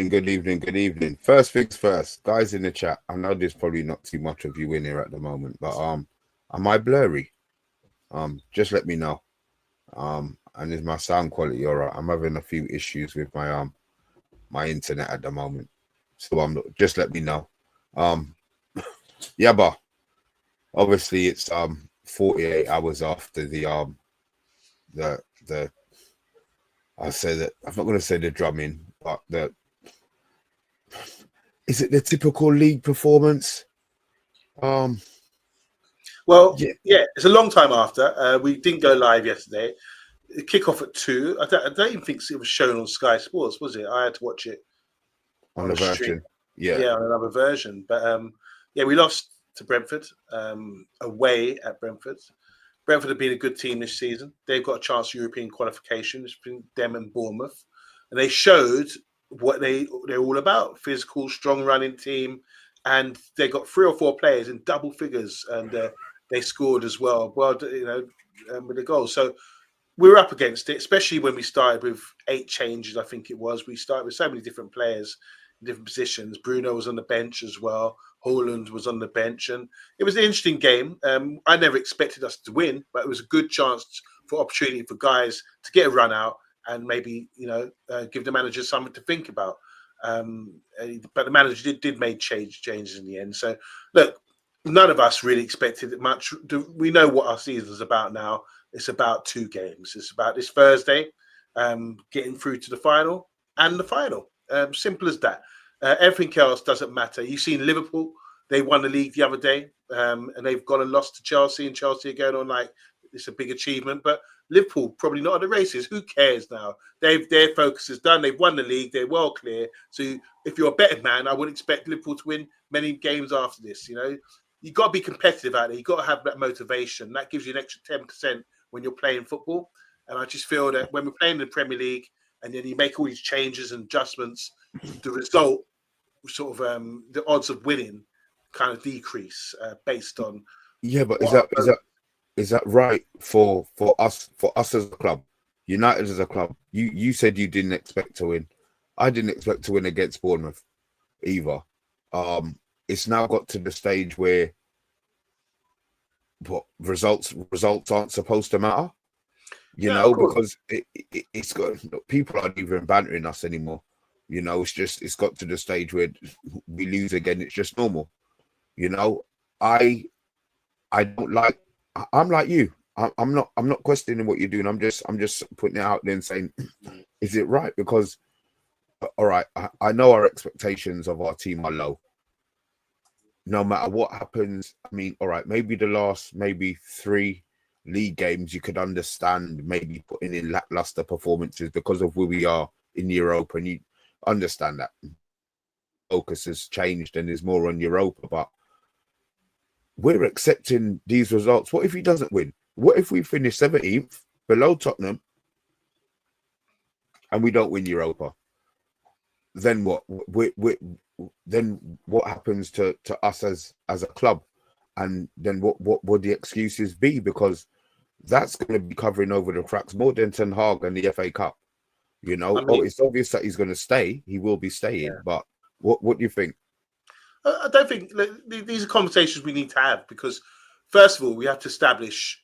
good evening. First things first, guys in the chat. I know there's probably not too much of you in here at the moment, but am I blurry? Just let me know. And is my sound quality all right? I'm having a few issues with my my internet at the moment, so just let me know. But obviously it's 48 hours after the I say that I'm not going to say the drumming, but is it the typical league performance? Well, yeah, it's a long time after. We didn't go live yesterday. The kickoff at 2. I don't even think it was shown on Sky Sports, was it? I had to watch it on a version. Stream. Yeah, on another version. But we lost to Brentford away at Brentford. Brentford have been a good team this season. They've got a chance for European qualification. It's been them and Bournemouth, and they showed what they're all about: physical, strong running team. And they got 3 or 4 players in double figures, and they scored as well. Well, with the goal. So we were up against it, especially when we started with 8 changes. I think it was. We started with so many different players in different positions. Bruno was on the bench as well. Holland was on the bench, and it was an interesting game. I never expected us to win, but it was a good chance for opportunity for guys to get a run out and maybe give the manager something to think about. But the manager did make changes in the end. So look, none of us really expected it much. We know what our season is about now. It's about 2 games. It's about this Thursday, getting through to the final and the final. Simple as that. Everything else doesn't matter. You've seen Liverpool. They won the league the other day, and they've gone and lost to Chelsea, and Chelsea are going on like it's a big achievement. But Liverpool probably not at the races. Who cares now? Their focus is done. They've won the league. They're well clear. So if you're a betting man, I wouldn't expect Liverpool to win many games after this. You've got to be competitive out there. You've got to have that motivation. That gives you an extra 10% when you're playing football. And I just feel that when we're playing in the Premier League and then you make all these changes and adjustments, the result, sort of the odds of winning kind of decrease based on. Yeah, but is that right for us as a club, United as a club? You said you didn't expect to win. I didn't expect to win against Bournemouth either. It's now got to the stage where results aren't supposed to matter, because it's got people aren't even bantering us anymore. It's got to the stage where we lose again. It's just normal. I don't like. I'm like you. I'm not questioning what you're doing. I'm just putting it out there and saying, is it right? Because all right, I know our expectations of our team are low. No matter what happens, I mean, all right, maybe the last 3 league games you could understand maybe putting in lackluster performances because of where we are in Europe, and you understand that focus has changed and is more on Europa, but we're accepting these results. What if he doesn't win? What if we finish 17th below Tottenham and we don't win Europa? Then what? Then what happens to us as a club? And then what would the excuses be? Because that's going to be covering over the cracks more than Ten Hag and the FA Cup. It's obvious that he's going to stay. He will be staying. Yeah. But what do you think? I don't think these are conversations we need to have, because first of all, we have to establish,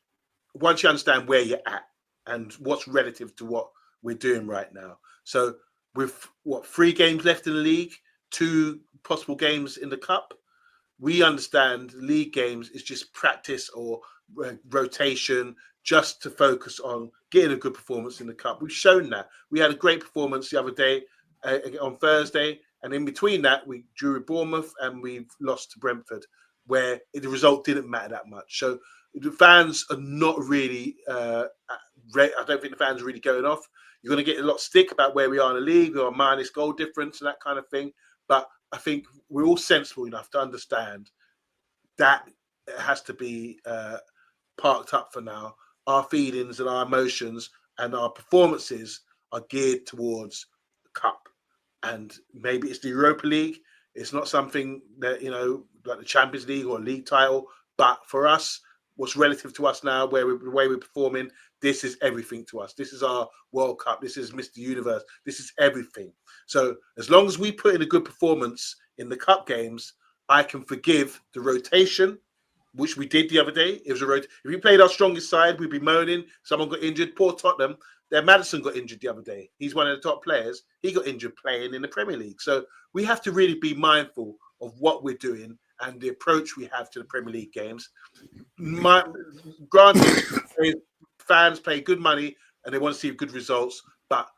once you understand where you're at and what's relative to what we're doing right now. So with 3 games left in the league, 2 possible games in the cup, we understand league games is just practice or rotation just to focus on getting a good performance in the cup. We've shown that. We had a great performance the other day on Thursday. And in between that, we drew with Bournemouth and we've lost to Brentford, where the result didn't matter that much. So the fans are not really, I don't think the fans are really going off. You're going to get a lot of stick about where we are in the league, or minus goal difference and that kind of thing. But I think we're all sensible enough to understand that it has to be parked up for now. Our feelings and our emotions and our performances are geared towards the cup. And maybe it's the Europa League. It's not something that, like the Champions League or a league title. But for us, what's relative to us now, the way we're performing. This is everything to us. This is our World Cup. This is Mr. Universe. This is everything. So as long as we put in a good performance in the cup games, I can forgive the rotation, which we did the other day. It was a rotation. If we played our strongest side, we'd be moaning. Someone got injured. Poor Tottenham. Their Maddison got injured the other day. He's one of the top players. He got injured playing in the Premier League. So we have to really be mindful of what we're doing and the approach we have to the Premier League games. Granted, fans pay good money and they want to see good results. But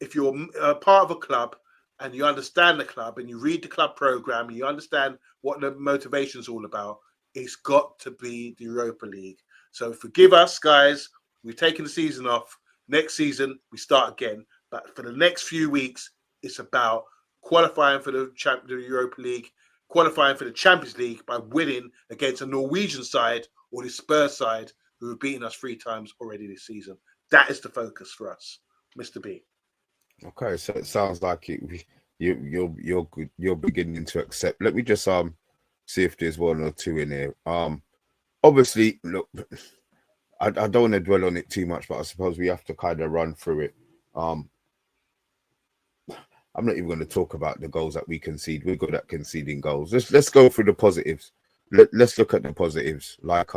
if you're a part of a club and you understand the club and you read the club program and you understand what the motivation is all about, it's got to be the Europa League. So forgive us, guys. We've taken the season off. Next season, we start again. But for the next few weeks, it's about qualifying for the Europa League, qualifying for the Champions League by winning against a Norwegian side or the Spurs side who have beaten us 3 times already this season. That is the focus for us, Mr. B. Okay, so it sounds like you're beginning to accept. Let me just see if there's one or two in here. Obviously, look, I don't want to dwell on it too much, but I suppose we have to kind of run through it. I'm not even going to talk about the goals that we concede. We're good at conceding goals. Let's go through the positives. Let's look at the positives. Like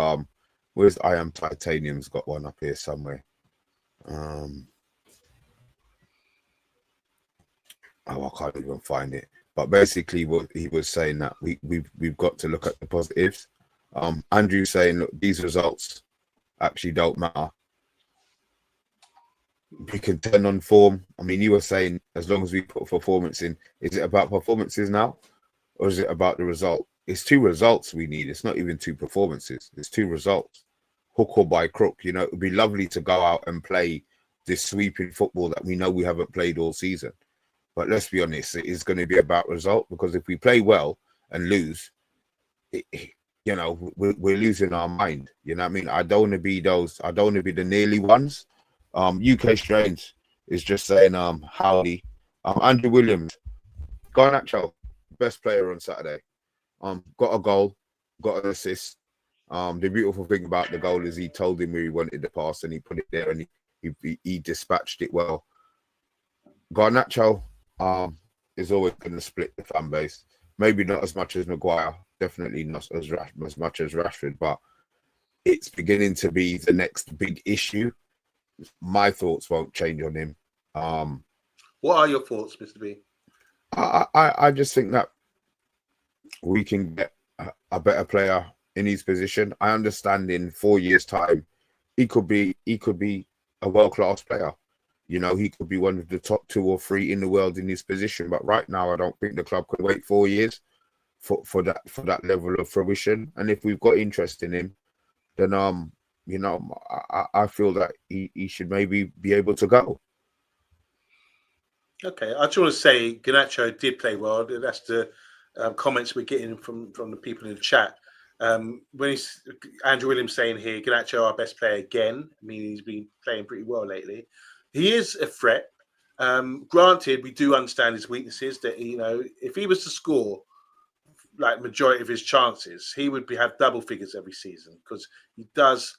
where's I Am Titanium's got one up here somewhere. Oh, I can't even find it. But basically, what he was saying that we've got to look at the positives. Andrew saying, look, these results actually don't matter. We can turn on form. I mean, you were saying as long as we put performance in, is it about performances now, or is it about the result? It's 2 results we need. It's not even 2 performances. It's 2 results. Hook or by crook. You know, it would be lovely to go out and play this sweeping football that we know we haven't played all season. But let's be honest, it is going to be about result, because if we play well and lose, we're losing our mind. You know what I mean? I don't want to be those. I don't want to be the nearly ones. UK Strange is just saying, howdy. Andrew Williams, Garnacho, best player on Saturday. Got a goal, got an assist. The beautiful thing about the goal is he told him where he wanted the pass and he put it there and he dispatched it well. Garnacho is always going to split the fan base. Maybe not as much as Maguire, definitely not as much as Rashford, but it's beginning to be the next big issue. My thoughts won't change on him. What are your thoughts, Mr. B? I just think that we can get a better player in his position. I understand in 4 years' time, he could be a world-class player. You know, he could be one of the top 2 or 3 in the world in his position. But right now, I don't think the club could wait 4 years for that level of fruition. And if we've got interest in him, then I feel that he should maybe be able to go. Okay, I just want to say Garnacho did play well. That's the comments we're getting from the people in the chat. When Andrew Williams saying here, Garnacho our best player again. I mean, he's been playing pretty well lately. He is a threat. Granted, we do understand his weaknesses. That if he was to score like majority of his chances, he would have double figures every season, because he does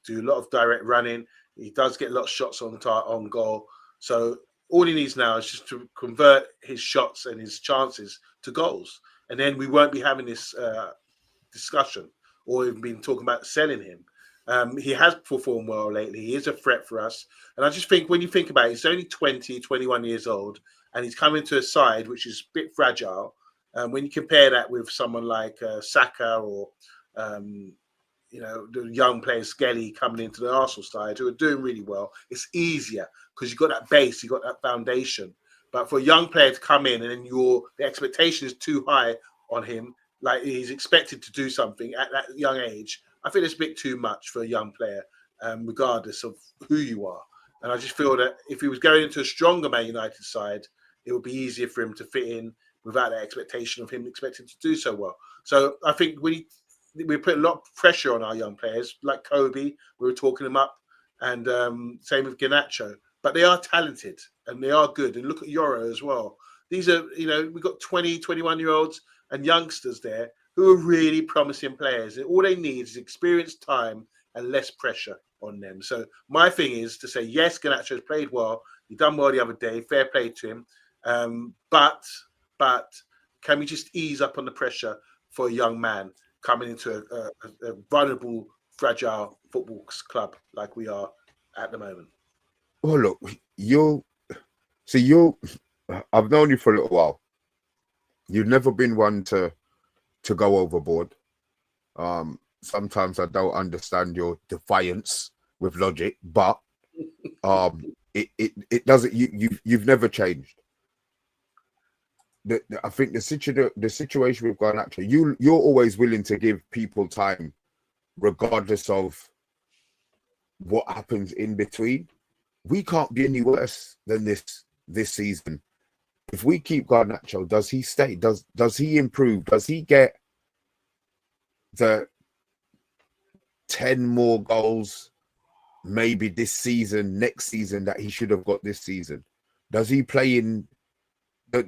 do a lot of direct running. He does get a lot of shots on goal. So all he needs now is just to convert his shots and his chances to goals, and then we won't be having this discussion or even been talking about selling him. He has performed well lately. He is a threat for us. And I just think when you think about it, he's only 20, 21 years old, and he's coming to a side which is a bit fragile. When you compare that with someone like Saka or, the young player Skelly coming into the Arsenal side who are doing really well, it's easier because you've got that base, you've got that foundation. But for a young player to come in and then the expectation is too high on him, like he's expected to do something at that young age, I think it's a bit too much for a young player, regardless of who you are. And I just feel that if he was going into a stronger Man United side, it would be easier for him to fit in without that expectation of him expecting to do so well. So I think we put a lot of pressure on our young players, like Kobe, we were talking him up, and same with Garnacho. But they are talented and they are good. And look at Yoro as well. These are, we've got 20, 21-year-olds and youngsters there who are really promising players. And all they need is experience, time, and less pressure on them. So my thing is to say, yes, Garnacho has played well. He done well the other day. Fair play to him. But can we just ease up on the pressure for a young man coming into a vulnerable, fragile football club like we are at the moment? Well, look, I've known you for a little while. You've never been one to go overboard. Sometimes I don't understand your defiance with logic, but it doesn't. You've never changed. I think the situation with Garnacho, you're always willing to give people time, regardless of what happens in between. We can't be any worse than this season. If we keep Garnacho, does he stay? Does he improve? Does he get the 10 more goals maybe this season, next season, that he should have got this season? Does he play in?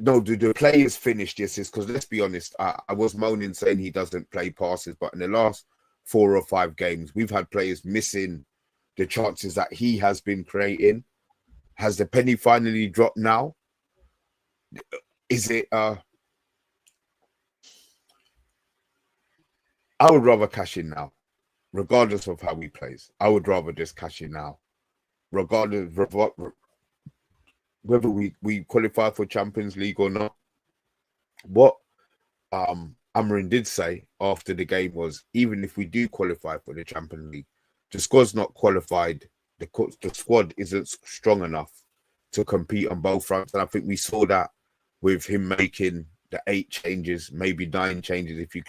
No, do the players finish the assists? Because let's be honest, I was moaning saying he doesn't play passes, but in the last 4 or 5 games, we've had players missing the chances that he has been creating. Has the penny finally dropped now? Is it I would rather cash in now, regardless of how he plays. I would rather just cash in now, regardless of whether we qualify for Champions League or not. What Amarin did say after the game was, even if we do qualify for the Champions League, the squad's not qualified. The squad isn't strong enough to compete on both fronts. And I think we saw that with him making the 8 changes, maybe 9 changes if you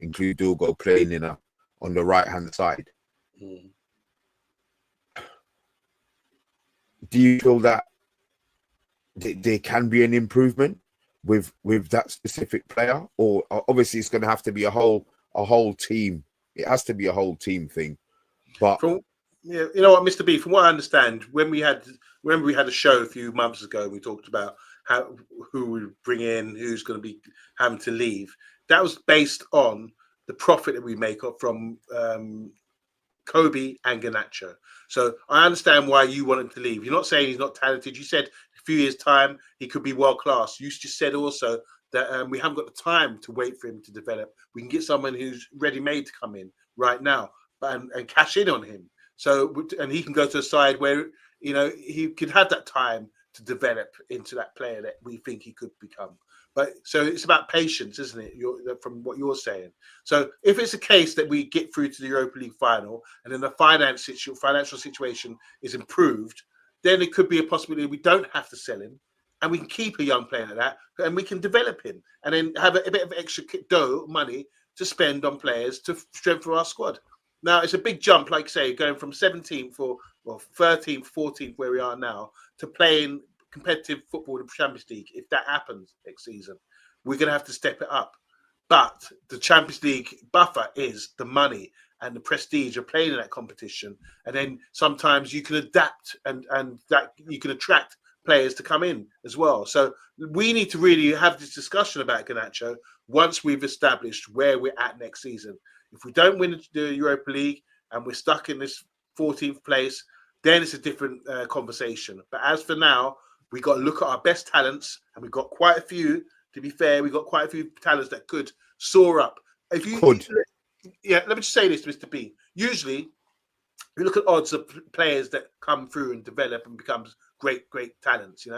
include Dora playing on the right-hand side. Mm. Do you feel that there can be an improvement with that specific player? Or obviously it's going to have to be a whole team. It has to be a whole team thing. But you know what, Mr. B, from what I understand, when we had a show a few months ago, we talked about who we bring in, who's going to be having to leave. That was based on the profit that we make from Kobe and Garnacho. So I understand why you want him to leave. You're not saying he's not talented. You said a few years' time he could be world class. You just said also that we haven't got the time to wait for him to develop. We can get someone who's ready made to come in right now and cash in on him. So, and he can go to a side where, he could have that time to develop into that player that we think he could become. But so it's about patience, isn't it? From what you're saying. So if it's a case that we get through to the Europa League final and then the financial situation is improved, then it could be a possibility we don't have to sell him and we can keep a young player like that and we can develop him and then have a bit of extra money to spend on players to strengthen our squad. Now, it's a big jump, like say, going from 17th or 13th, 14th, where we are now, to playing competitive football in the Champions League. If that happens next season, we're going to have to step it up. But the Champions League buffer is the money and the prestige of playing in that competition. And then sometimes you can adapt and that you can attract players to come in as well. So we need to really have this discussion about Garnacho once we've established where we're at next season. If we don't win the Europa League and we're stuck in this 14th place, then it's a different conversation. But as for now, we got to look at our best talents, and we've got quite a few. To be fair, we've got quite a few talents that could soar up. If you could, let me just say this, Mr. B. Usually, we look at odds of players that come through and develop and becomes great talents.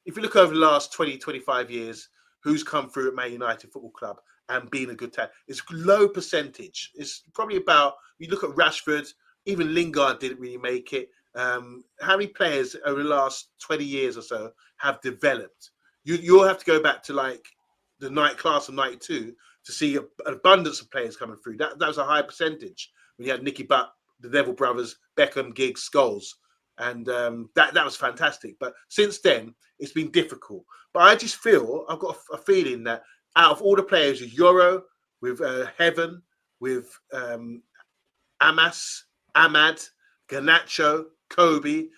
If you look over the last 20, 25 years, who's come through at Man United Football Club and being a good talent, it's low percentage. It's probably about, you look at Rashford, even Lingard didn't really make it. How many players over the last 20 years or so have developed? You'll have to go back to like the class of 92 to see an abundance of players coming through. That was a high percentage. When you had Nicky Butt, the Neville brothers, Beckham, Giggs, Scholes. And that was fantastic. But since then, it's been difficult. But I just feel, I've got a feeling that out of all the players, with Euro, with Heaven, with Amad, Garnacho, Kobe,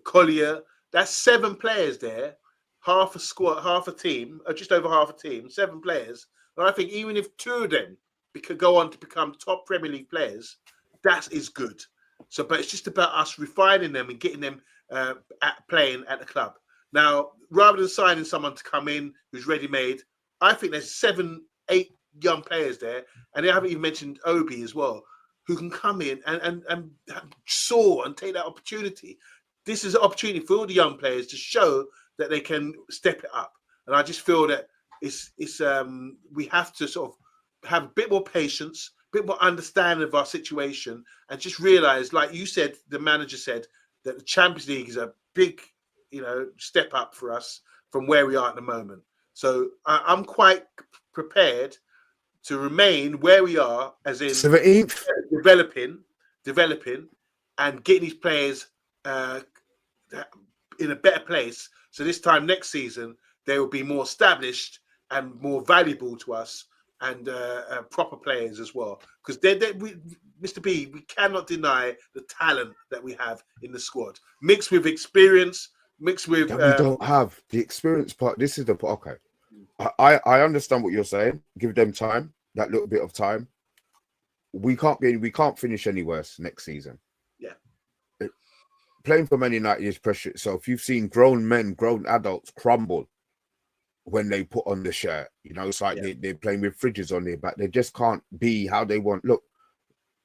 Collier, that's 7 players there, half a squad, half a team, or just over half a team, 7 players And I think even if 2 of them could go on to become top Premier League players, that is good. So, but it's just about us refining them and getting them playing at the club. Now, rather than signing someone to come in who's ready-made, I think there's 7, 8 young players there, and I haven't even mentioned Obi as well, who can come in and soar and take that opportunity. This is an opportunity for all the young players to show that they can step it up. And I just feel that it's we have to sort of have a bit more patience, a bit more understanding of our situation, and just realize, like you said, the manager said, that the Champions League is a big, step up for us from where we are at the moment. So I'm quite prepared to remain where we are, as in 17th, developing, and getting these players in a better place. So this time next season, they will be more established and more valuable to us, and proper players as well. Because Mr. B, we cannot deny the talent that we have in the squad, mixed with experience, mixed with. we don't have the experience part. This is the part. Okay, I understand what you're saying. Give them time, that little bit of time. We can't finish any worse next season. Yeah. Playing for Man United is pressure. So if you've seen grown men, grown adults crumble when they put on the shirt, it's like they're playing with fridges on their back. They just can't be how they want. Look,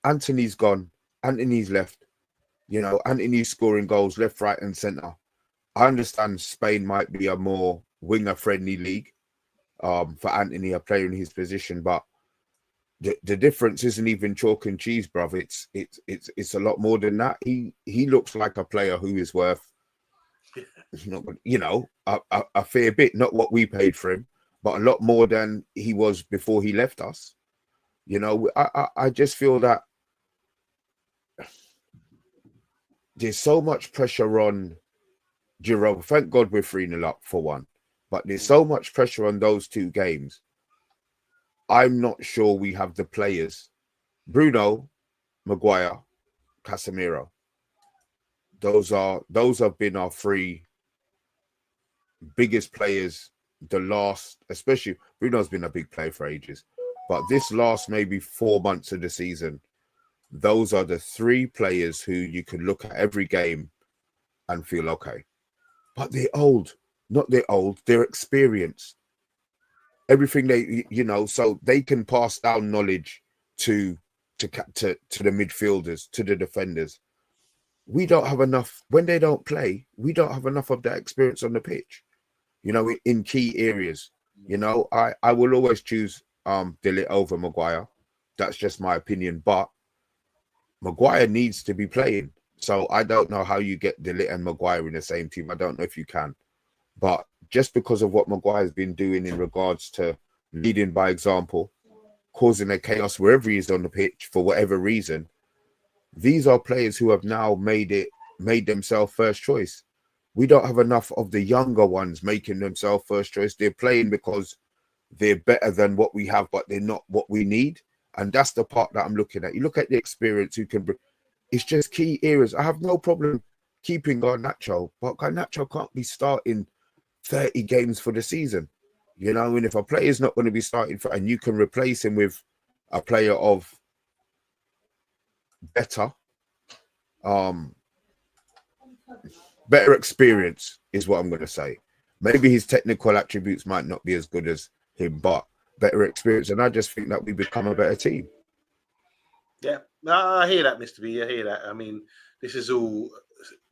Anthony's gone. Anthony's left. Anthony's scoring goals left, right, and centre. I understand Spain might be a more winger-friendly league for Anthony, a player in his position, but the difference isn't even chalk and cheese, bruv. It's a lot more than that. He looks like a player who is worth, a fair bit, not what we paid for him, but a lot more than he was before he left us. I just feel that there's so much pressure on Giroud. Thank God we're 3-0 up for one, but there's so much pressure on those 2 games. I'm not sure we have the players. Bruno, Maguire, Casemiro. Those have been our 3 biggest players. Especially Bruno's been a big player for ages, but this last maybe 4 months of the season, those are the 3 players who you can look at every game and feel okay. But they're old. They're experienced. Everything they, so they can pass down knowledge to the midfielders, to the defenders. We don't have enough. When they don't play, we don't have enough of that experience on the pitch, in key areas. I will always choose De Ligt over Maguire. That's just my opinion. But Maguire needs to be playing. So I don't know how you get De Ligt and Maguire in the same team. I don't know if you can. But just because of what Maguire's been doing in regards to leading by example, causing a chaos wherever he is on the pitch for whatever reason, these are players who have now made themselves first choice. We don't have enough of the younger ones making themselves first choice. They're playing because they're better than what we have, but they're not what we need. And that's the part that I'm looking at. You look at the experience who can bring. It's just key areas. I have no problem keeping Garnacho, but Garnacho can't be starting 30 games for the season. And if a player is not going to be starting and you can replace him with a player of better experience, is what I'm going to say. Maybe his technical attributes might not be as good as him, but better experience. And I just think that we become a better team. Yeah, no, I hear that, Mr. B. I hear that. I mean, this is all.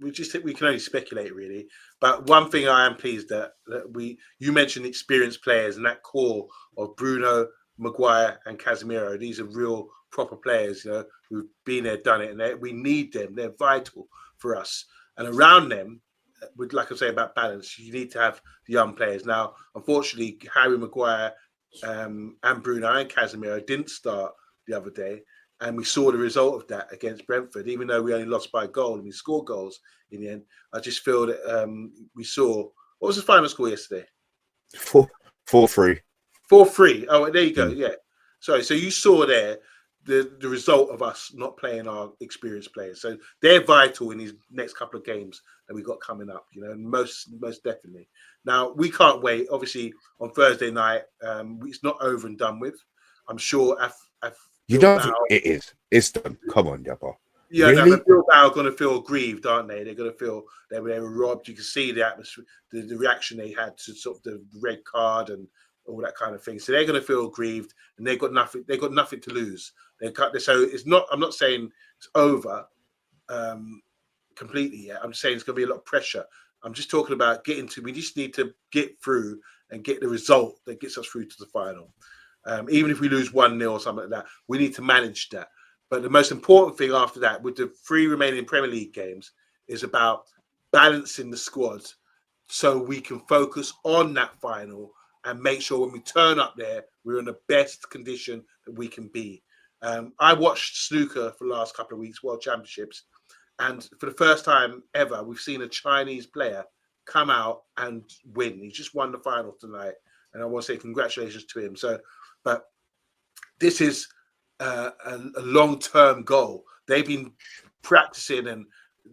We can only speculate, really. But one thing I am pleased that you mentioned experienced players, and that core of Bruno, Maguire, and Casemiro. These are real proper players, who've been there, done it, and we need them. They're vital for us. And around them, like I say about balance, you need to have the young players. Now, unfortunately, Harry Maguire and Bruno and Casemiro didn't start the other day. And we saw the result of that against Brentford, even though we only lost by a goal and we scored goals in the end. I just feel that we saw. What was the final score yesterday? 4-3. 4-3. Oh, there you go. Yeah. Sorry. So you saw there the result of us not playing our experienced players. So they're vital in these next couple of games that we got coming up. You know, most definitely. Now we can't wait. Obviously, on Thursday night, it's not over and done with. I'm sure. You don't think it is? It's done. Come on, Yabba. Yeah, Really? no, but Bilbao are going to feel grieved, aren't they? They're going to feel they were robbed. You can see the atmosphere, the reaction they had to sort of the red card and all that kind of thing. So they're going to feel grieved, and they've got nothing. They've got nothing to lose. So it's not. I'm not saying it's over completely yet. I'm saying it's going to be a lot of pressure. I'm just talking about getting to. We just need to get through and get the result that gets us through to the final. Even if we lose 1-0 or something like that, we need to manage that. But the most important thing after that, with the 3 remaining Premier League games, is about balancing the squad so we can focus on that final and make sure when we turn up there, we're in the best condition that we can be. I watched snooker for the last couple of weeks, World Championships, and for the first time ever, we've seen a Chinese player come out and win. He just won the final tonight, and I want to say congratulations to him. But this is a long-term goal. They've been practicing and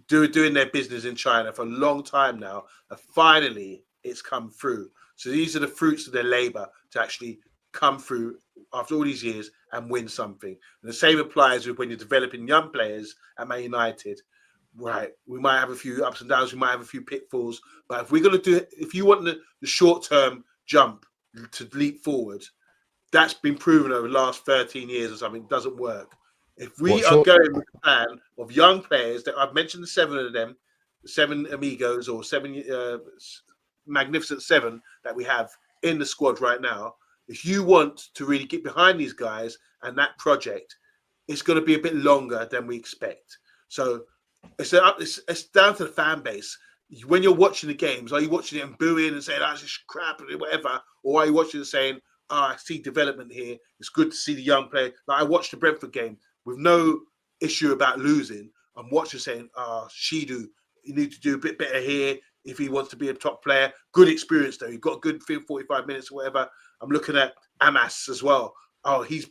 doing their business in China for a long time now, and finally it's come through. So these are the fruits of their labor to actually come through after all these years and win something. And the same applies with when you're developing young players at Man United. Right, we might have a few ups and downs, we might have a few pitfalls, but if we're going to do it, if you want the short-term jump to leap forward, that's been proven over the last 13 years or something. It doesn't work. If we are going with a plan of young players, that I've mentioned the 7 of them, the 7 amigos or 7 magnificent 7 that we have in the squad right now, if you want to really get behind these guys and that project, it's going to be a bit longer than we expect. So it's down to the fan base. When you're watching the games, are you watching it and booing and saying, "That's just crap," or whatever? Or are you watching it saying, I see development here. It's good to see the young player. Like I watched the Brentford game with no issue about losing. I'm watching saying, Schade, you need to do a bit better here if he wants to be a top player. Good experience though. He got a good 45 minutes or whatever. I'm looking at Amas as well. He's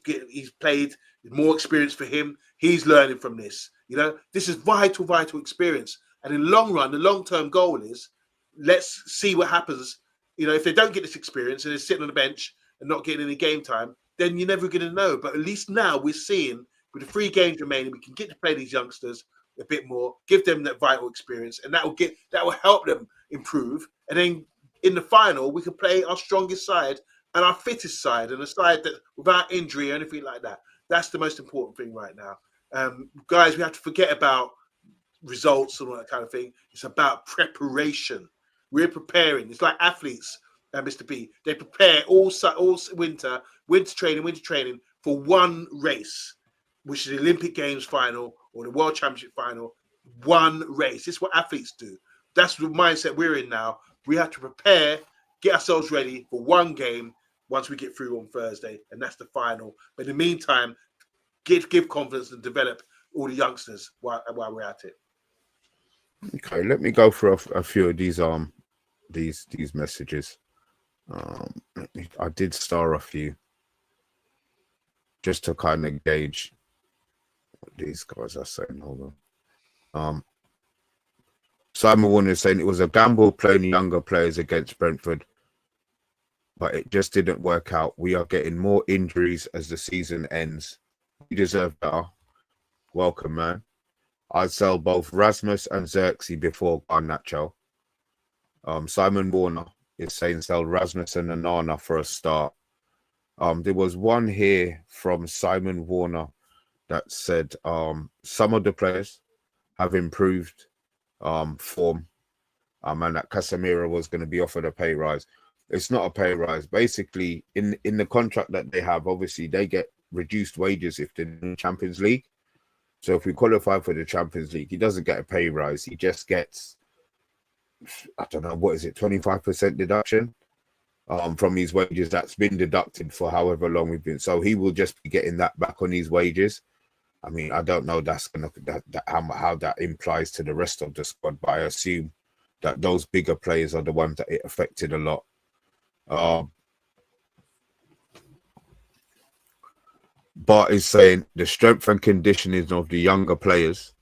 played, more experience for him. He's learning from this. You know, this is vital experience. And in the long run, the long-term goal is let's see what happens. You know, if they don't get this experience and they're sitting on the bench and not getting any game time, then you're never going to know. But at least now we're seeing with the 3 games remaining, we can get to play these youngsters a bit more, give them that vital experience, and that will help them improve. And then in the final, we can play our strongest side and our fittest side, and a side that without injury or anything like that. That's the most important thing right now. Guys, we have to forget about results and all that kind of thing. It's about preparation. We're preparing. It's like athletes. Mr. B, they prepare all winter training for one race, which is the Olympic Games final or the World Championship final. One race. This is what athletes do. That's the mindset we're in now. We have to prepare, get ourselves ready for one game once we get through on Thursday, and that's the final. But in the meantime, give confidence and develop all the youngsters while we're at it. Okay, let me go through a few of these messages. I did star a few just to kind of gauge what these guys are saying. Hold on. Simon Warner is saying it was a gamble playing younger players against Brentford, but it just didn't work out. We are getting more injuries as the season ends. We deserve better. Welcome, man. I'd sell both Rasmus and Xerxes before Garnacho. Simon Warner is saying sell Rasmus and Anana for a start. There was one here from Simon Warner that said some of the players have improved form, and that Casemiro was going to be offered a pay rise. It's not a pay rise. Basically, in the contract that they have, obviously they get reduced wages if they're in the Champions League. So if we qualify for the Champions League, he doesn't get a pay rise. He just gets, I don't know, what is it, 25% deduction from his wages that's been deducted for however long we've been. So he will just be getting that back on his wages. I mean, I don't know how that implies to the rest of the squad, but I assume that those bigger players are the ones that it affected a lot. Bart is saying the strength and conditioning of the younger players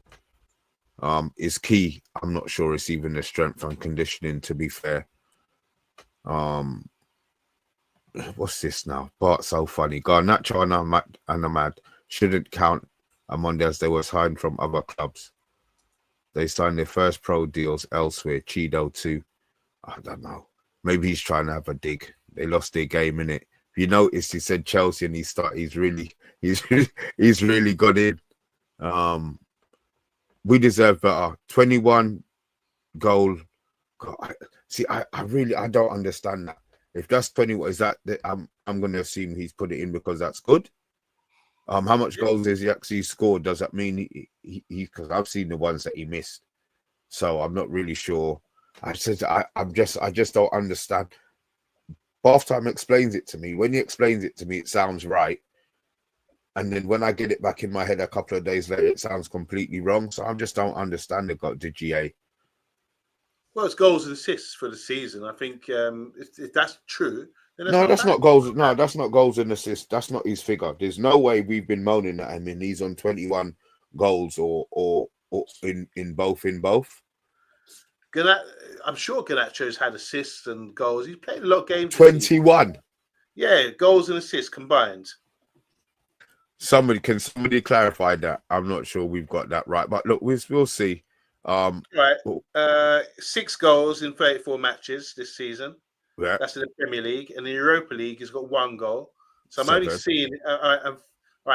is key. I'm not sure it's even the strength and conditioning, to be fair. What's this now? But so funny. Garnacho and Amad shouldn't count among as they were signed from other clubs. They signed their first pro deals elsewhere. Cheeto too. I don't know. Maybe he's trying to have a dig. They lost their game in it. If you notice, he said Chelsea, and he's really got in. We deserve better. 21 goal. God, I don't understand that. If that's 20, is that I'm going to assume he's put it in because that's good. How much goals has he actually scored? Does that mean he because I've seen the ones that he missed, so I'm not really sure. I just don't understand. Halftime explains it to me. When he explains it to me, it sounds right, and then when I get it back in my head a couple of days later, it sounds completely wrong. So I just don't understand the GA. Well, it's goals and assists for the season. I think if that's true, then that's not goals. No, that's not goals and assists. That's not his figure. There's no way we've been moaning at him and he's on 21 goals or in both. I'm sure Garnacho's had assists and goals. He's played a lot of games. 21. Yeah, goals and assists combined. Somebody clarify that? I'm not sure we've got that right, but look, we'll see. Right. 6 goals in 34 matches this season. Yeah. That's in the Premier League. And the Europa League, he's got 1 goal. So I'm 7. only seeing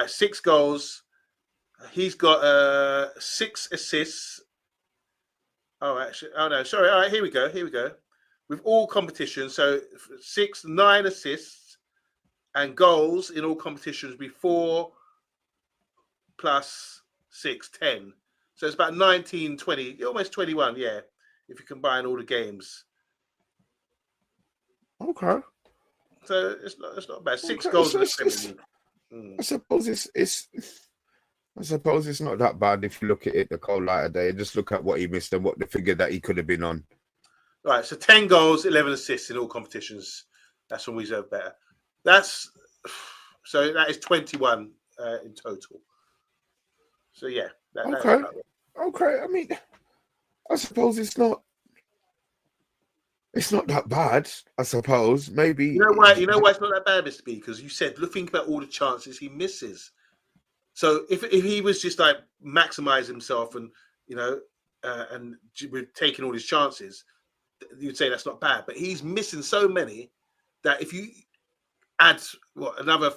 6 goals. He's got 6 assists. Oh, actually, no, sorry. All right, here we go. With all competitions, so 9 assists and goals in all competitions before plus 6, 10. So it's about 19, 20, almost 21, yeah, if you combine all the games. Okay. So it's not bad. 6 goals in the Premier League. I suppose it's not that bad if you look at it the cold light of day and just look at what he missed and what the figure that he could have been on. Right, so 10 goals, 11 assists in all competitions. That's when we deserve better. So that is 21 in total. So yeah. Okay. I mean, I suppose it's not that bad. I suppose maybe. You know why it's not that bad, Mr. B? Because you said, think about all the chances he misses. So if he was just like maximize himself and and with taking all his chances, you'd say that's not bad. But he's missing so many that if you add another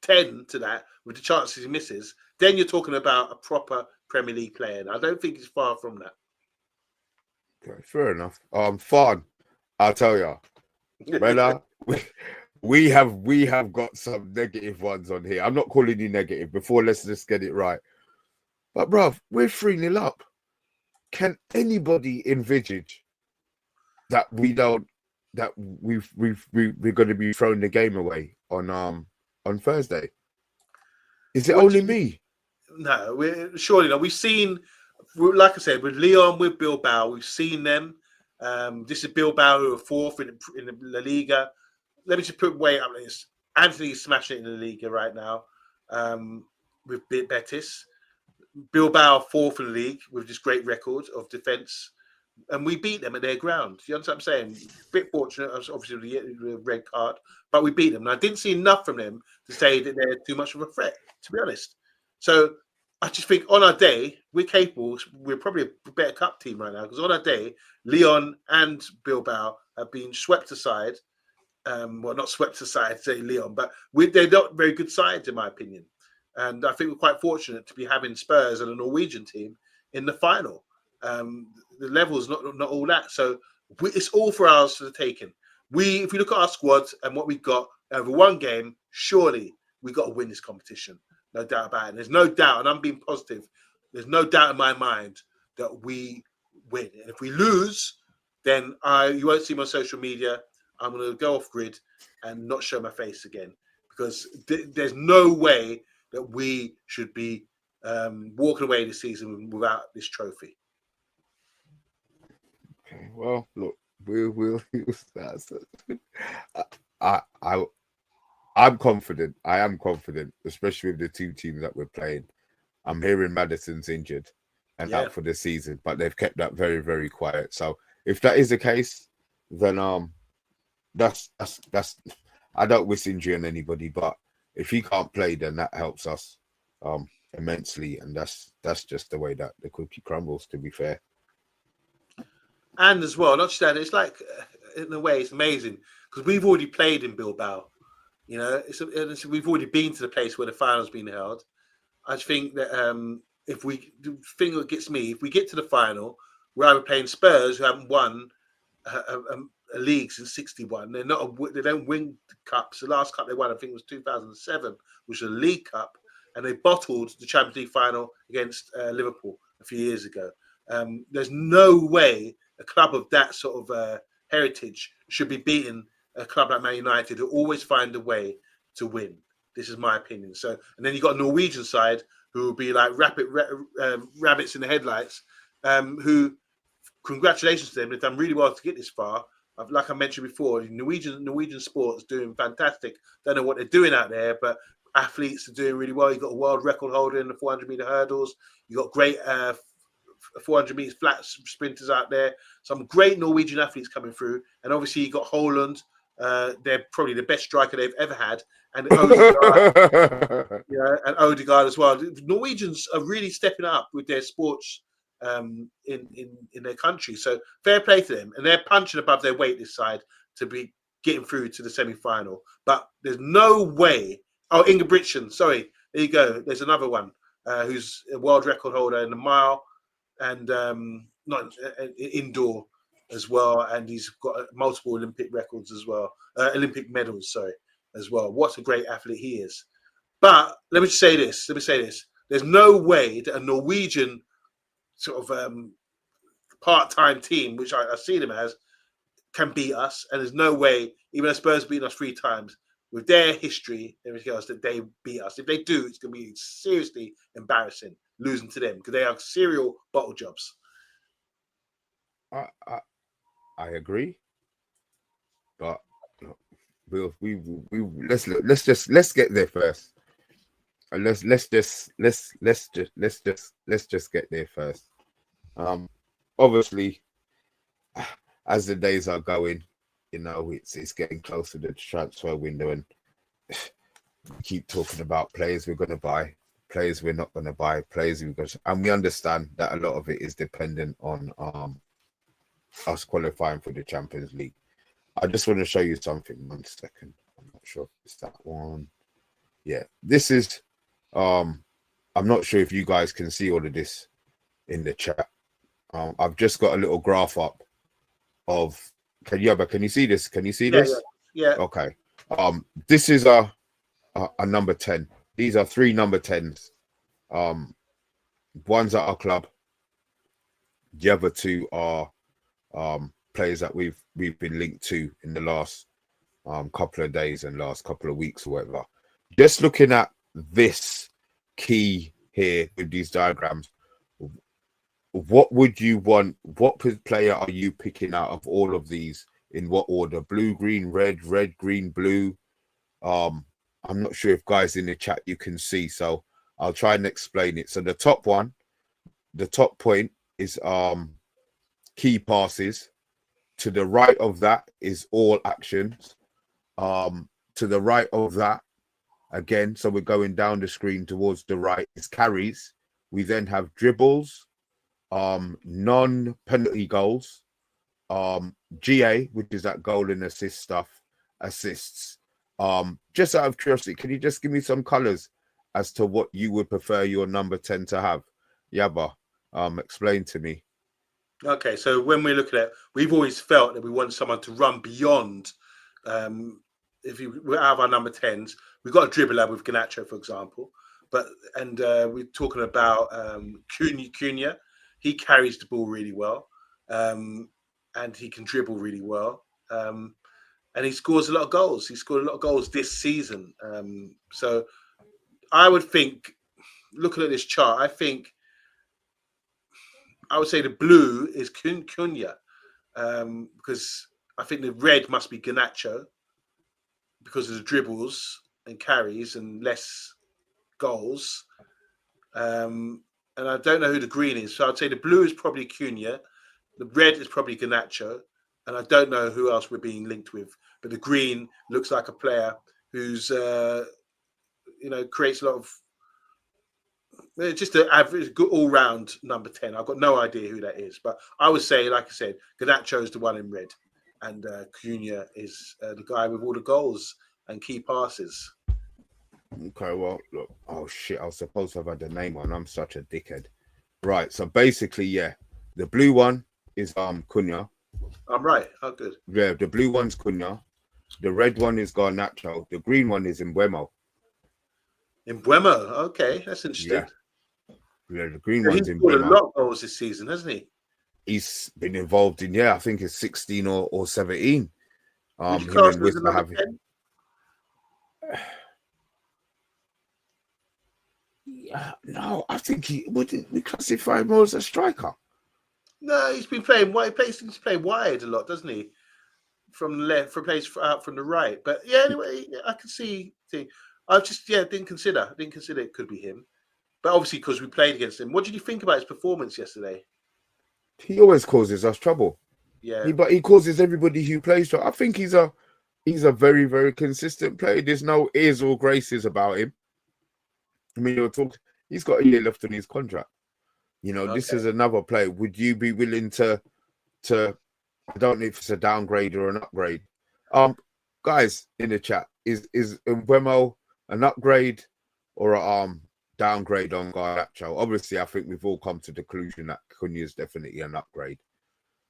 10 to that with the chances he misses, then you're talking about a proper Premier League player. And I don't think he's far from that. Okay, fair enough. Fun. I'll tell you, Bella, we have got some negative ones on here. I'm not calling you negative. Before, let's just get it right. But bruv, we're 3-0 up. Can anybody envisage that we're going to be throwing the game away on Thursday? Is it only me? No, we're surely not. We've seen, like I said, with Leon, with Bilbao, we've seen them. This is Bilbao who are 4th in the La Liga. Let me just put weight up this. Anthony's smashing it in the Liga right now with Betis. Bilbao 4th in the league with this great record of defence. And we beat them at their ground. You understand what I'm saying? Bit fortunate, obviously, the red card, but we beat them. And I didn't see enough from them to say that they're too much of a threat, to be honest. So I just think on our day, we're capable. We're probably a better cup team right now because on our day, Leon and Bilbao have been swept aside. Well, not swept aside, say Leon, but they're not very good sides, in my opinion. And I think we're quite fortunate to be having Spurs and a Norwegian team in the final. The level's not all that. So it's all for ours for the taking. If we look at our squad and what we've got over one game, surely we got to win this competition. No doubt about it. And there's no doubt, and I'm being positive, there's no doubt in my mind that we win. And if we lose, then you won't see my social media. I'm going to go off grid and not show my face again because there's no way that we should be walking away this season without this trophy. Okay, well, look, we'll use that. I'm confident. I am confident, especially with the 2 teams that we're playing. I'm hearing Maddison's injured. and out for the season, but they've kept that very, very quiet. So if that is the case, then that's I don't wish injury on anybody, but if he can't play, then that helps us immensely, and that's just the way that the cookie crumbles, to be fair. And as well, not just that, it's like in a way it's amazing because we've already played in Bilbao. You know, we've already been to the place where the final's been held. I think that if we the thing that gets me, if we get to the final, we're either playing Spurs, who haven't won a league since '61. They don't win cups. The last cup they won, I think, was 2007, which was a League Cup, and they bottled the Champions League final against Liverpool a few years ago. There's no way a club of that sort of heritage should be beating a club like Man United, who always find a way to win. This is my opinion. So, and then you got a Norwegian side who will be like rabbits in the headlights. Who, congratulations to them, they've done really well to get this far. Like I mentioned before, Norwegian sports doing fantastic. Don't know what they're doing out there, but athletes are doing really well. You've got a world record holder in the 400-meter hurdles. You've got great 400 meters flat sprinters out there. Some great Norwegian athletes coming through, and obviously you got Holland. They're probably the best striker they've ever had, and Odegaard, and Odegaard as well. The Norwegians are really stepping up with their sports in their country. So fair play to them, and they're punching above their weight this side to be getting through to the semi-final. But there's no way. Oh, Ingebrigtsen, sorry, there you go. There's another one who's a world record holder in the mile and not indoor as well, and he's got multiple Olympic records as well, Olympic medals, sorry, as well. What a great athlete he is. But let me say this. There's no way that a Norwegian sort of part-time team, which I see them as, can beat us. And there's no way, even though Spurs beat us 3 times, with their history and everything else, that they beat us. If they do, it's going to be seriously embarrassing losing to them because they are serial bottle jobs. I agree, but let's get there first. And let's just get there first. Obviously, as the days are going, you know, it's getting closer to the transfer window, and we keep talking about players we're going to buy, players we're not going to buy, players we're going to, and we understand that a lot of it is dependent on us qualifying for the Champions League. I just want to show you something. 1 second. I'm not sure if it's that one. Yeah, this is. I'm not sure if you guys can see all of this in the chat. I've just got a little graph up of. Can you see this? Can you see this? Yeah. Okay. This is a number 10. These are 3 number 10s. One's at our club. The other 2 are players that we've been linked to in the last couple of days and last couple of weeks or whatever. Just looking at this key here with these diagrams, what would you want? What player are you picking out of all of these? In what order? Blue, green, red, green, blue. I'm not sure if guys in the chat you can see, so I'll try and explain it. So the top point is key passes. To the right of that is all actions. To the right of that, again, so we're going down the screen towards the right, is carries. We then have dribbles, non-penalty goals, GA, which is that goal and assist stuff, assists. Just out of curiosity, can you just give me some colors as to what you would prefer your number 10 to have? Yabba, explain to me. Okay, so when we're looking at, we've always felt that we want someone to run beyond. If we have our number 10s, we've got a dribbler with Garnacho, for example. And we're talking about Cunha. He carries the ball really well, and he can dribble really well, and he scores a lot of goals. He scored a lot of goals this season. So I would think, looking at this chart, I would say the blue is Cunha, because I think the red must be Garnacho because of the dribbles and carries and less goals. And and I don't know who the green is. So I'd say the blue is probably Cunha, the red is probably Garnacho, and I don't know who else we're being linked with. But the green looks like a player who's creates a lot of just an average, good all-round number 10. I've got no idea who that is, but I would say, like I said, Garnacho is the one in red, and Cunha is the guy with all the goals and key passes. Okay, well, look. Oh shit! I was supposed to have had the name on. I'm such a dickhead. Right. So basically, yeah, the blue one is Cunha. I'm right. Oh, good. Yeah, the blue one's Cunha. The red one is Garnacho. The green one is Mbeumo. Mbeumo. Okay, that's interesting. Yeah, the green So one's he's scored a Mbeumo. lot of goals this season, hasn't he? He's been involved in, I think it's 16 or 17. Would you Him class and him as a Wissa number have 10? No, I think he wouldn't we classify him more as a striker. No, he's been playing wide. He's playing wide a lot, doesn't he? From the left, plays out from the right. But yeah, anyway, I can see. I just didn't consider it could be him. But obviously, because we played against him. What did you think about his performance yesterday? He always causes us trouble. Yeah, But he causes everybody who plays. I think he's a very, very consistent player. There's no airs or graces about him. I mean, he's got a year left on his contract. This is another player. Would you be willing to I don't know if it's a downgrade or an upgrade. Guys in the chat, is Mbeumo an upgrade or a downgrade on Garnacho? Obviously, I think we've all come to the conclusion that Cunha is definitely an upgrade.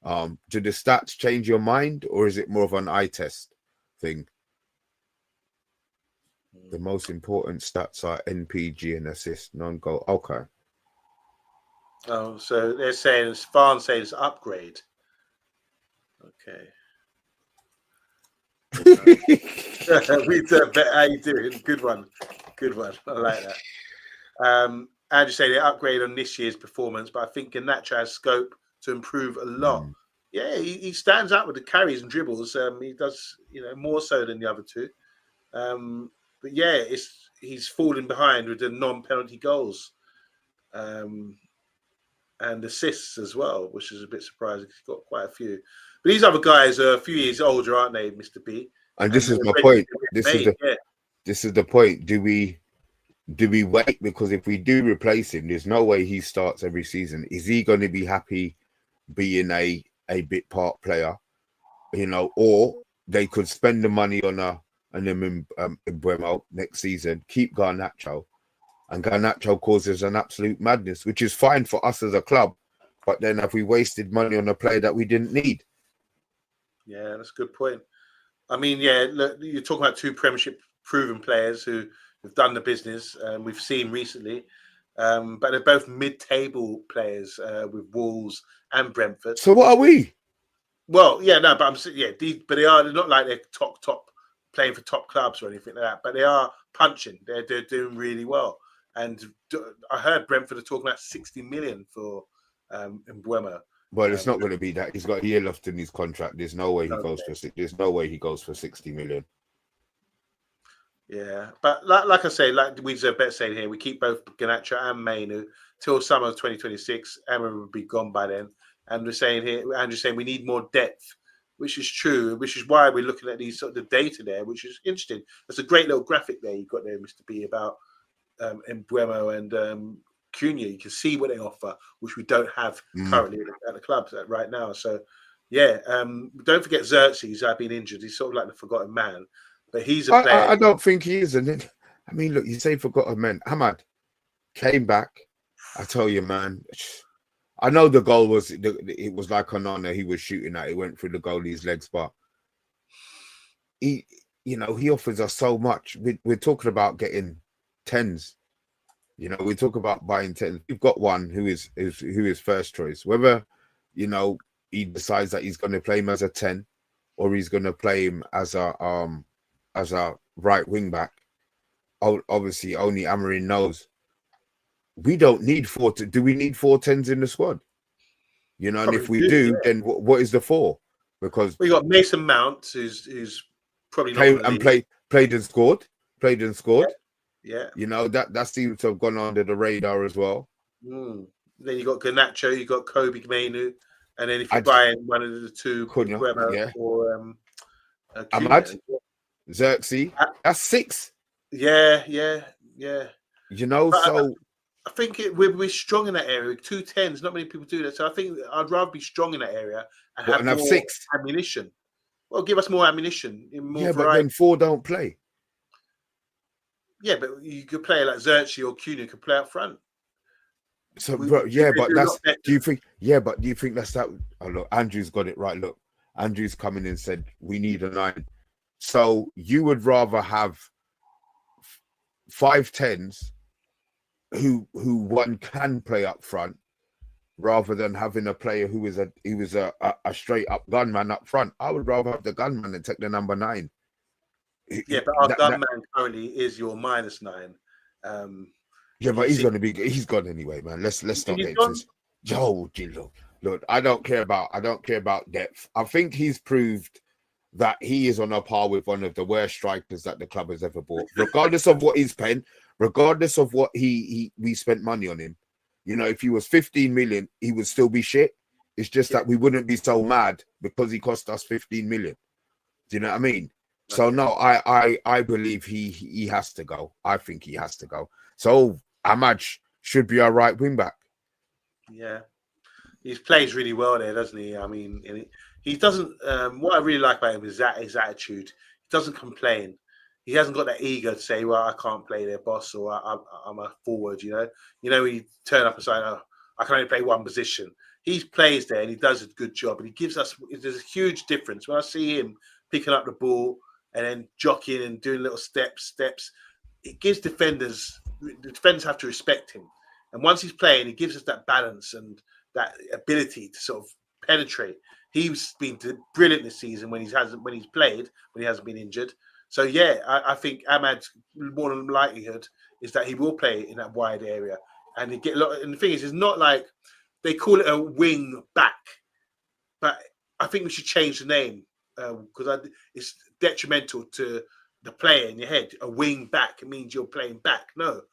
Do the stats change your mind, or is it more of an eye test thing? The most important stats are NPG and assist, non-goal. Okay. Oh, so they're saying Farn saying it's upgrade. Okay. How you doing? Good one. I like that. Andrew saying they upgrade on this year's performance, but I think Garnacho has scope to improve a lot. Yeah, he stands out with the carries and dribbles. He does, more so than the other two. But yeah, he's falling behind with the non-penalty goals. And assists as well, which is a bit surprising. He's got quite a few. But these other guys are a few years older, aren't they, Mr. B? And this is my point. This is the point. Do we wait? Because if we do replace him, there's no way he starts every season. Is he going to be happy being a bit part player? Or they could spend the money on an Mbeumo next season, keep Garnacho. And Garnacho causes an absolute madness, which is fine for us as a club. But then have we wasted money on a player that we didn't need? Yeah, that's a good point. I mean, look, you're talking about two Premiership proven players who have done the business. We've seen recently. But they're both mid-table players with Wolves and Brentford. So what are we? Well, but but they're not like they're top playing for top clubs or anything like that. But they are punching. They're doing really well. And I heard Brentford are talking about 60 million for Mbeumo. Well, it's not going to be that. He's got a year left in his contract. There's no way he goes for 60. There's no way he goes for 60 million. Yeah, but like I say, like we've saying here, we keep both Garnacho and Mainu till summer of 2026. Emma will be gone by then. And we're saying here, Andrew's saying we need more depth, which is true, which is why we're looking at these sort of the data there, which is interesting. There's a great little graphic there you've got there, Mr. B, about Mbeumo and Cunha. You can see what they offer, which we don't have currently at the club right now. So, don't forget Xerxes. I've been injured. He's sort of like the forgotten man, but he's a player. I don't think he is. And then, I mean, look, you say forgotten man. Amad came back. I tell you, man. I know the goal was like an honor he was shooting at. It went through the goalie's legs, but he offers us so much. We're talking about getting 10s. We talk about buying 10s. We've got one who is first choice. Whether he decides that he's going to play him as a 10 or he's going to play him as a right wing back. Obviously, only Amarin knows. We don't need do we need 4 10s in the squad? And if we do, then what is the 4? Because we got Mason Mount, who's probably played and scored. Yeah. That seems to have gone under the radar as well. Then you got Garnacho, you got Kobe Mainu, and then if you I buy in one of the two, Cunha, yeah. or Cunha. Amad, Xerxes, Uh, that's 6. Yeah. But So I think we're strong in that area. 210s, not many people do that. So I think I'd rather be strong in that area and what, have and have more 6? ammunition. Well, give us more ammunition, more Yeah, but variety. then 4 don't play. Yeah, but you could play like Xerxes or Cunha could play up front. So, bro, yeah, but do a lot better. do you think? Yeah, but do you think that's that? Oh, look, Andrew's got it right. Look, Andrew's coming in and said we need a 9. So you would rather have 5 10s who one can play up front rather than having a player who is a straight up gunman up front. I would rather have the gunman and take the number 9. Yeah, but our gunman currently is your -9. Yeah, but he's gone anyway, man. Let's not get into this. Yo, look, I don't care about depth. I think he's proved that he is on a par with one of the worst strikers that the club has ever bought, regardless of what he's spent, regardless of what we spent money on him. You know, if he was 15 million, he would still be shit. It's just that we wouldn't be so mad because he cost us 15 million. Do you know what I mean? So no, I believe he has to go. I think he has to go. So Amad should be our right wing back. Yeah, he plays really well there, doesn't he? I mean, he doesn't. What I really like about him is his attitude. He doesn't complain. He hasn't got that ego to say, "Well, I can't play there, boss," or I'm a forward." He turn up and say, "Oh, I can only play one position." He plays there and he does a good job, and he gives us. There's a huge difference when I see him picking up the ball and then jockeying and doing little steps. It gives defenders. The defenders have to respect him, and once he's playing, he gives us that balance and that ability to sort of penetrate. He's been brilliant this season when he hasn't been injured. So yeah, I think Amad's more than likelihood is that he will play in that wide area, and he get a lot. And the thing is, it's not like they call it a wing back, but I think we should change the name because it's detrimental to the player in your head. A wing back, it means you're playing back. No,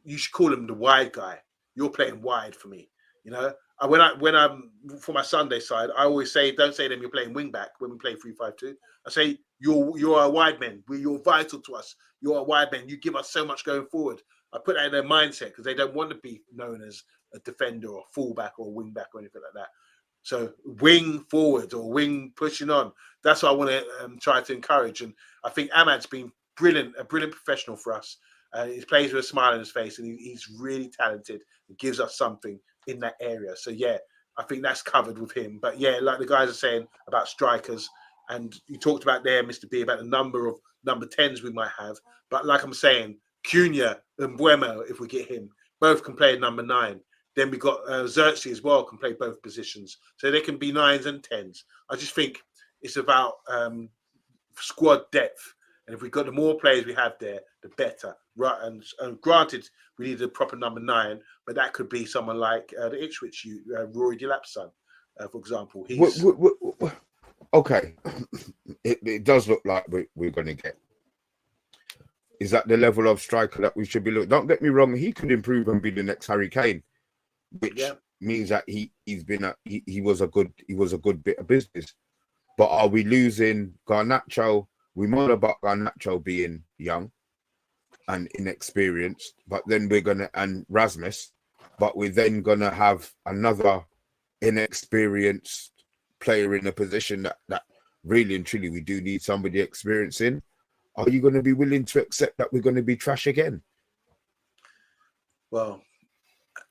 you should call him the wide guy. You're playing wide for me. When I'm for my Sunday side, I always say, don't say to them you're playing wing back when we play 3-5-2. I say you're a wide man. You're vital to us. You're a wide man. You give us so much going forward. I put that in their mindset because they don't want to be known as a defender or fullback or wing back or anything like that. So wing forward or wing pushing on. That's what I want to try to encourage. And I think Amad's been a brilliant professional for us. He plays with a smile on his face, and he's really talented and gives us something in that area. So yeah, I think that's covered with him. But yeah, like the guys are saying about strikers, and you talked about there, Mr. B, about the number of number 10s we might have. But like I'm saying, Cunha and Buemo, if we get him, both can play number 9. Then we got Xerxes as well, can play both positions. So they can be 9s and 10s. I just think it's about squad depth. And if we've got the more players we have there, the better. Right, and granted, we need a proper number 9, but that could be someone like the Ipswich, Rory Delap's son, for example. He's okay. It does look like we're going to get. Is that the level of striker that we should be looking? Don't get me wrong; he could improve and be the next Harry Kane, which means that he was a good bit of business. But are we losing Garnacho? We moan about Garnacho being young and inexperienced, but then and Rasmus, but we're then gonna have another inexperienced player in a position that really and truly we do need somebody experienced in. Are you going to be willing to accept that we're going to be trash again? Well,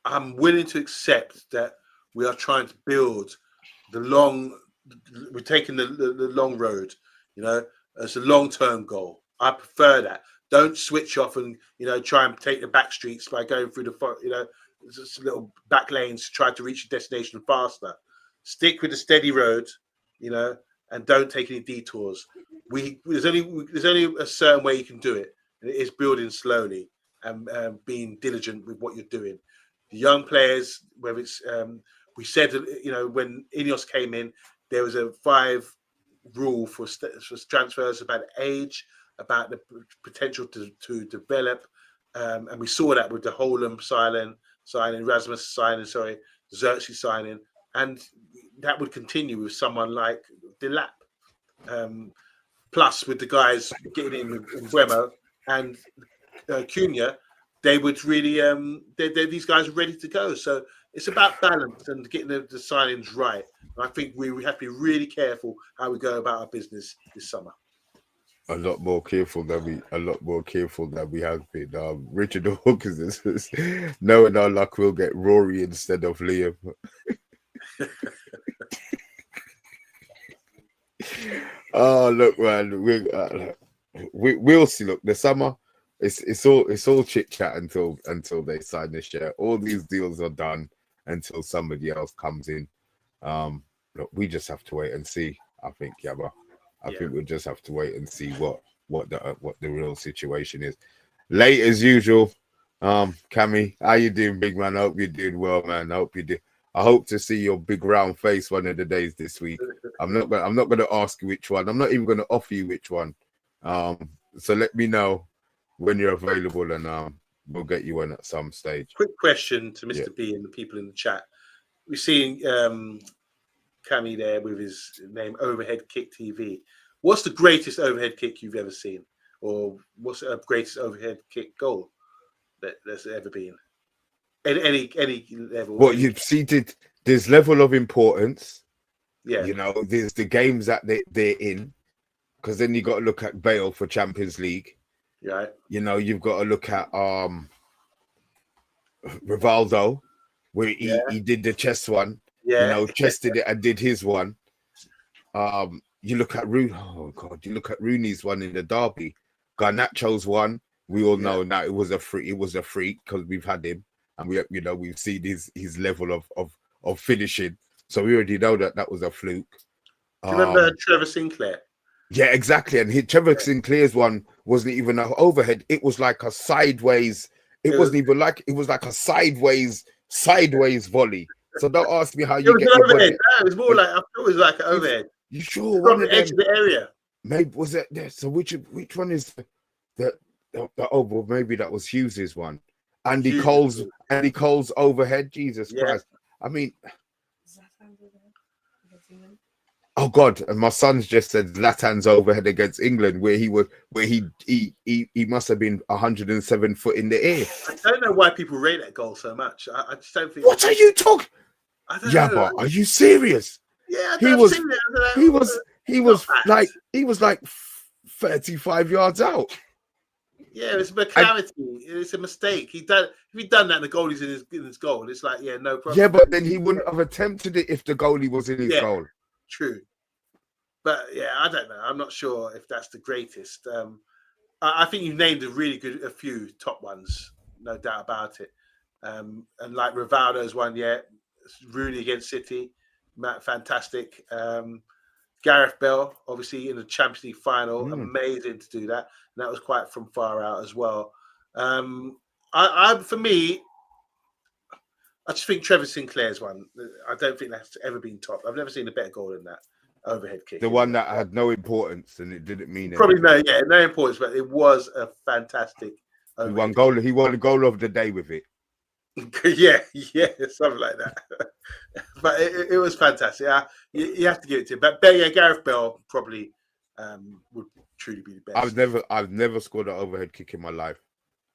I'm willing to accept that we are trying to build we're taking the long road, it's a long-term goal. I prefer that. Don't switch off and, try and take the back streets by going through just little back lanes to try to reach your destination faster. Stick with the steady road, and don't take any detours. There's only a certain way you can do it, and it is building slowly and being diligent with what you're doing. The young players, whether it's we said, when Ineos came in, there was a 5 rule for transfers about age, about the potential to develop, and we saw that with the Holland signing, Rasmus signing, Xerxes signing, and that would continue with someone like Delap. Plus, with the guys getting in with Bremo and Cunha, they would really these guys are ready to go. So it's about balance and getting the signings right. And I think we have to be really careful how we go about our business this summer. A lot more careful than we have been. Richard Hawkins is knowing our luck, we'll get Rory instead of Liam. Oh look, man, we'll see. Look, the summer, it's all chit chat until they sign the share. All these deals are done until somebody else comes in. Look, we just have to wait and see. I think, Yabba. I think we'll just have to wait and see what the real situation is. Late as usual. Cammy, how you doing, big man? I hope you're doing well, man. I hope to see your big round face one of the days this week. I'm not going to ask you which one. I'm not even going to offer you which one. So let me know when you're available, and we'll get you in at some stage. Quick question to Mr. B and the people in the chat. We're seeing Cammy there with his name Overhead Kick TV. What's the greatest overhead kick you've ever seen, or what's the greatest overhead kick goal that's ever been? Any level. What you've seated, there's level of importance. Yeah, you know, there's the games that they're in, because then you got to look at Bale for Champions League. Right. You know, you've got to look at Rivaldo, where he did the chest one. Yeah. You know, chested it and did his one. You look at Rooney. Oh God, you look at Rooney's one in the derby. Garnacho's one. We all know now it was a freak. It was a freak because we've had him, and we've seen his level of finishing. So we already know that was a fluke. Do you remember Trevor Sinclair? Yeah, exactly. And Trevor Sinclair's one wasn't even an overhead. It was like a sideways. It wasn't even like it was like a sideways volley. So don't ask me how you get your overhead. No, it was more like I thought it was like an overhead. You sure? From the edge of the area. Maybe was it there? So which one is the well, maybe that was Hughes's one. Andy Cole's overhead. Jesus Christ! I mean, oh God! And my son's just said Zlatan's overhead against England, where he must have been 107 foot in the air. I don't know why people rate that goal so much. I just don't think. What are you talking? I don't know. But are you serious? Yeah, he was like 35 yards out. Yeah, it's a clarity. It's a mistake. If he'd done that, and the goalie's in his goal. It's like, no problem. Yeah, but then he wouldn't have attempted it if the goalie was in his goal. True. But I don't know. I'm not sure if that's the greatest. I think you've named a few top ones, no doubt about it. And like Rivaldo's one, Rooney against City, fantastic. Gareth Bale, obviously in the Champions League final, amazing to do that. And that was quite from far out as well. For me, I just think Trevor Sinclair's one. I don't think that's ever been topped. I've never seen a better goal than that overhead kick. The one that had no importance and it didn't mean anything. No importance, but it was a fantastic. He won the goal of the day with it. yeah, something like that. But it was fantastic. You have to give it to him. But Gareth Bale probably would truly be the best. I've never scored an overhead kick in my life.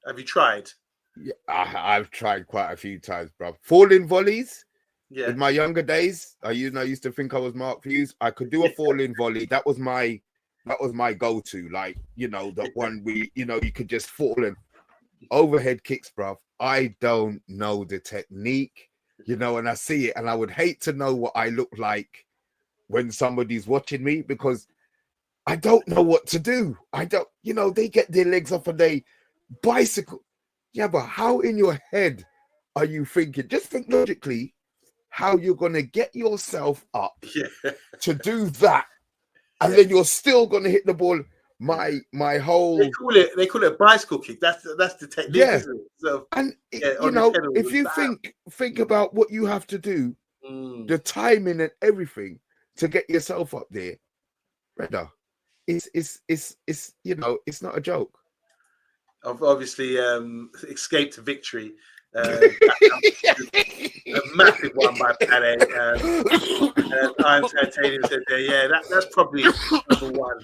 Have you tried? Yeah, I've tried quite a few times, bro. Falling volleys. Yeah. In my younger days, I used to think I was Mark Hughes. I could do a falling volley. That was my go-to. Like, the one you could just fall in. Overhead kicks, bro. I don't know the technique, and I see it, and I would hate to know what I look like when somebody's watching me because I don't know what to do. I don't, they get their legs up and they bicycle. Yeah, but how in your head are you thinking? Just think logically how you're going to get yourself up to do that, and then you're still going to hit the ball. My whole they call it a bicycle kick. That's the technique. Yeah, isn't it? So, and if you think about what you have to do, the timing and everything to get yourself up there, brother, it's it's not a joke. I've obviously escaped to victory A massive one by Pele. Iron Titanium said there, yeah, that's probably number one.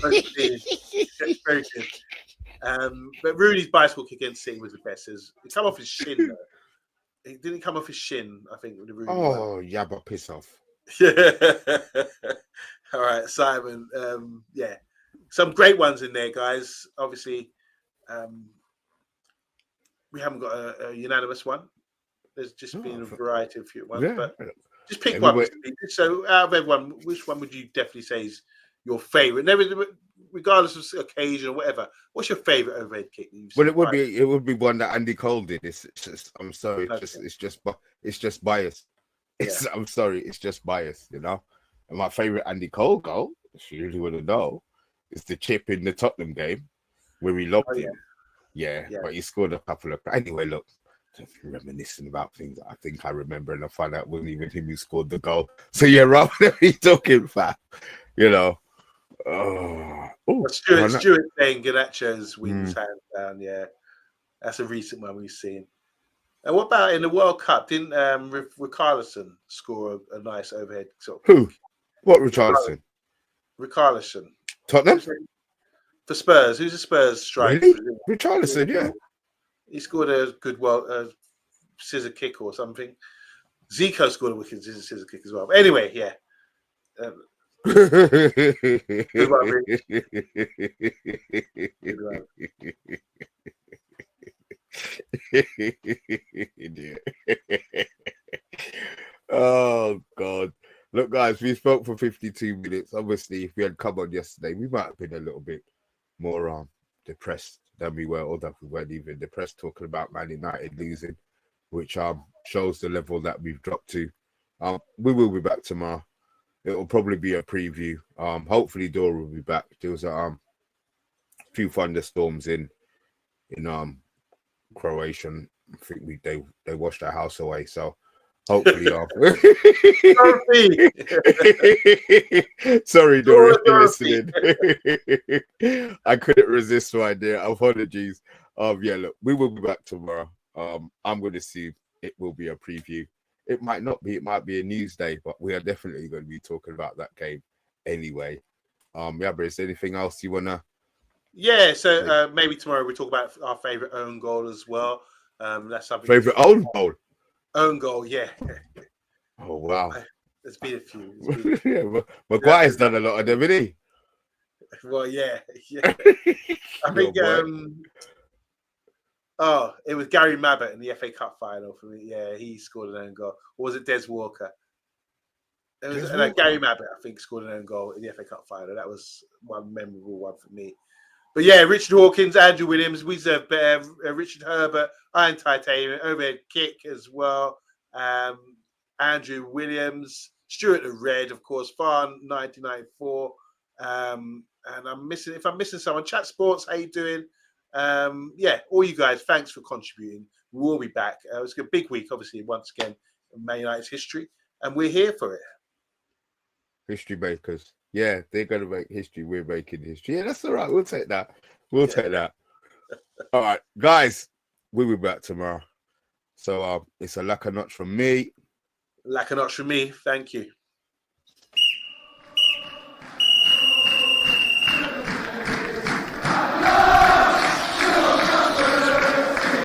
Very good. But Rooney's bicycle kick against City was the best. It come off his shin, though. It didn't come off his shin, I think, with the Rooney one. Yeah, but piss off. Yeah. All right, Simon. Yeah. Some great ones in there, guys. Obviously, we haven't got a unanimous one. There's just been a variety of few ones, but just pick one. So, out of everyone, which one would you definitely say is your favourite? Regardless of occasion or whatever, what's your favourite overhead kick? Well, it would be one that Andy Cole did. It's just, I'm sorry, it's just bias. I'm sorry, it's just bias, you know. And my favourite Andy Cole goal, if you really want to know, is the chip in the Tottenham game where he lobbed him. Yeah, but he scored a couple of. Anyway, look, just reminiscing about things I think I remember, and I found out wasn't even him who scored the goal. So yeah, rather than me talking fat, you know. Stuart saying Garnacho's wins hands down. Yeah, that's a recent one we've seen. And what about in the World Cup? Didn't Richarlison score a nice overhead? Who? What Richarlison? Richarlison. Tottenham? For Spurs. Who's a Spurs striker? Really? Richarlison, yeah. He scored a good scissor kick or something. Zico scored a wicked scissor kick as well. But anyway, yeah. Good one, Rich. Good one. Oh God. Look, guys, we spoke for 52 minutes. Obviously, if we had come on yesterday, we might have been a little bit more depressed than we were, although we weren't even depressed talking about Man United losing, which shows the level that we've dropped to. We will be back tomorrow. It will probably be a preview. Hopefully Dora will be back. There was a few thunderstorms in Croatia. I think they washed our house away, so hopefully sorry Dora, if you're listening. I couldn't resist my dear. Apologies. Yeah, look, we will be back tomorrow. I'm going to see it will be a preview. It might not be, it might be a news day, but we are definitely going to be talking about that game anyway. Yeah, but is there anything else you wanna? Yeah, so maybe tomorrow we talk about our favourite own goal as well. That's something. Favourite own goal? Own goal, yeah. Oh wow. There's been a few. Yeah, Maguire's done a lot of them, hasn't he? Well, yeah. I think it was Gary Mabbott in the FA Cup final for me. Yeah, he scored an own goal. Or was it Des Walker? It was Gary Mabbott, I think, scored an own goal in the FA Cup final. That was one memorable one for me. But yeah, Richard Hawkins, Andrew Williams, Wizard Bear, Richard Herbert, Iron Titanium, overhead kick as well. Andrew Williams, Stuart the Red, of course, Farn 1994. And if I'm missing someone, Chat Sports, how you doing? Yeah, all you guys, thanks for contributing. We will be back. It was a big week, obviously, once again, in Man United's history, and we're here for it. History makers. Yeah, they're going to make history. We're making history. Yeah, that's all right. We'll take that. Take that. All right, guys, we'll be back tomorrow. So it's a lack a notch from me. Lack a notch from me. Thank you.